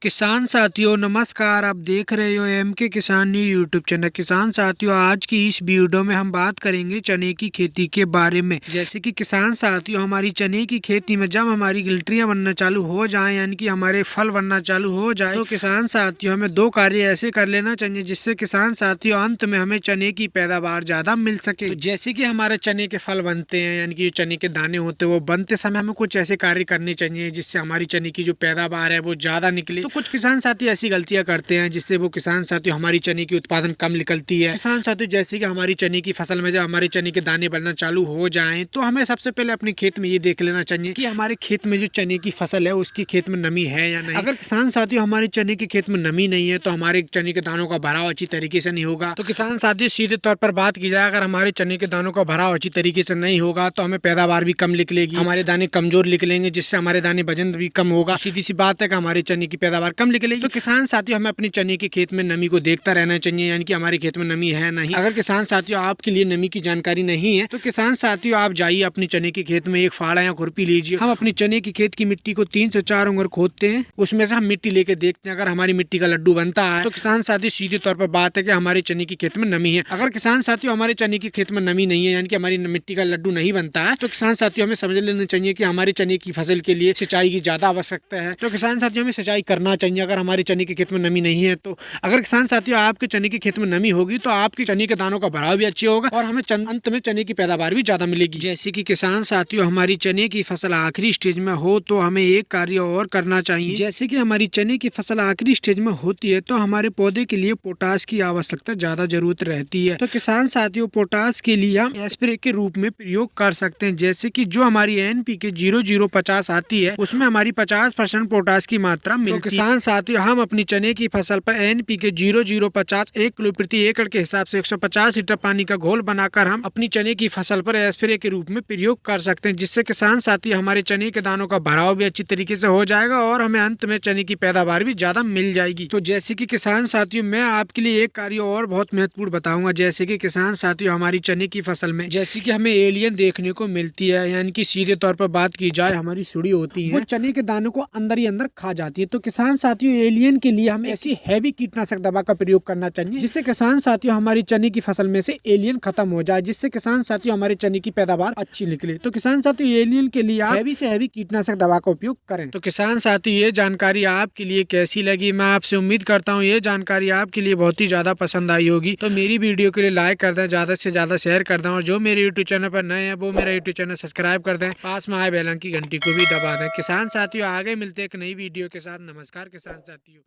किसान साथियों नमस्कार। आप देख रहे हो एमके किसान न्यू यूट्यूब चैनल। किसान साथियों आज की इस वीडियो में हम बात करेंगे चने की खेती के बारे में। जैसे कि किसान साथियों हमारी चने की खेती में जब हमारी गिलटियां बनना चालू हो जाए यानी कि हमारे फल बनना चालू हो जाए तो किसान साथियों हमें दो कार्य ऐसे कर लेना चाहिए जिससे किसान साथियों अंत में हमें चने की पैदावार ज्यादा मिल सके। तो जैसे कि हमारे चने के फल बनते हैं यानी कि चने के दाने होते हैं वो बनते समय हमें कुछ ऐसे कार्य करने चाहिए जिससे हमारी चने की जो पैदावार है वो ज्यादा निकले। तो कुछ किसान साथी ऐसी गलतियां करते हैं जिससे वो किसान साथी हमारी चने की उत्पादन कम निकलती है। किसान साथी जैसे कि हमारी चने की फसल में जब हमारे चने के दाने बनना चालू हो जाएं तो हमें सबसे पहले अपने खेत में ये देख लेना चाहिए कि हमारे खेत में जो चने की फसल है उसकी खेत में नमी है या नहीं। अगर किसान साथी हमारे चने के खेत में नमी नहीं है तो हमारे चने के दानों का भराव अच्छी तरीके से नहीं होगा। तो किसान साथी सीधे तौर पर बात की जाए अगर हमारे चने के दानों का भराव अच्छी तरीके से नहीं होगा तो हमें पैदावार भी कम निकलेगी, हमारे दाने कमजोर निकलेंगे जिससे हमारे दाने वजन भी कम होगा। सीधी सी बात है कि हमारे चने की पैदावार कम निकलेगी। तो किसान साथियों हमें अपने चने के खेत में नमी को देखता रहना चाहिए यानी कि हमारे खेत में नमी है नहीं। अगर किसान साथियों आपके लिए नमी की जानकारी नहीं है तो किसान साथियों आप जाइए अपने चने के खेत में एक फाड़ा या खुरपी लीजिए। हम अपने चने के खेत की मिट्टी को 3 से 4 उंगल खोदते हैं, उसमें से हम मिट्टी लेके देखते हैं। अगर हमारी मिट्टी का लड्डू बनता है तो किसान साथियों सीधे तौर पर बात है कि हमारे चने के खेत में नमी है। अगर किसान साथियों हमारे चने के खेत में नमी नहीं है यानी कि हमारी मिट्टी का लड्डू नहीं बनता है तो किसान साथियों हमें समझ लेना चाहिए कि हमारे चने की फसल के लिए सिंचाई की ज्यादा आवश्यकता है। तो किसान साथियों हमें सिंचाई करना चाहिए अगर हमारे चने के खेत में नमी नहीं है तो। अगर किसान साथियों आपके चने के खेत में नमी होगी तो आपके चने के दानों का भराव भी अच्छे होगा और हमें अंत में चने की पैदावार भी ज्यादा मिलेगी। जैसे कि किसान साथियों हमारी चने की फसल आखिरी स्टेज में हो तो हमें एक कार्य और करना चाहिए। जैसे कि हमारी चने की फसल आखिरी स्टेज में होती है तो हमारे पौधे के लिए पोटास की आवश्यकता ज्यादा जरूरत रहती है। तो किसान साथियों पोटास के लिए हम स्प्रे के रूप में प्रयोग कर सकते हैं। जैसे कि जो हमारी NPK 0050 आती है उसमें हमारी 50% पोटास की मात्रा मिलती है। तो किसान साथियों हम अपनी चने की फसल पर NPK 0050 1 किलो प्रति एकड़ के हिसाब से 150 लीटर पानी का घोल बनाकर हम अपनी चने की फसल पर स्प्रे के रूप में प्रयोग कर सकते हैं जिससे किसान साथी हमारे चने के दानों का भराव भी अच्छी तरीके से हो जाएगा और हमें अंत में चने की पैदावार भी ज्यादा मिल जाएगी। तो जैसे कि किसान साथियों मैं आपके लिए एक कार्य और बहुत महत्वपूर्ण बताऊंगा। जैसे कि किसान साथियों हमारी चने की फसल में जैसे कि हमें एलियन देखने को मिलती है यानी कि सीधे तौर पर बात की जाए हमारी सुड़ी होती है वो चने के दानों को अंदर ही अंदर खा जाती है। तो किसान साथियों एलियन के लिए हमें ऐसी हैवी कीटनाशक दवा का प्रयोग करना चाहिए जिससे किसान साथियों हमारी चने की फसल में से एलियन खत्म हो जाए, जिससे किसान साथियों हमारे चने की पैदावार अच्छी निकले। तो किसान साथियों एलियन के लिए आप हैवी से हैवी कीटनाशक दवा का उपयोग करें। तो किसान साथियों ये जानकारी आपके लिए कैसी लगी? मैं आपसे उम्मीद करता हूँ ये जानकारी आपके लिए बहुत ही ज्यादा पसंद आई होगी। तो मेरी वीडियो के लिए लाइक कर दें, ज्यादा से ज्यादा शेयर कर दें और जो मेरे यूट्यूब चैनल पर नए हैं वो मेरा यूट्यूब चैनल सब्सक्राइब कर दें, पास में आए बेल की घंटी को भी दबा दें। किसान साथियों आगे मिलते एक नई वीडियो के साथ। नमस्कार किसान साथियों।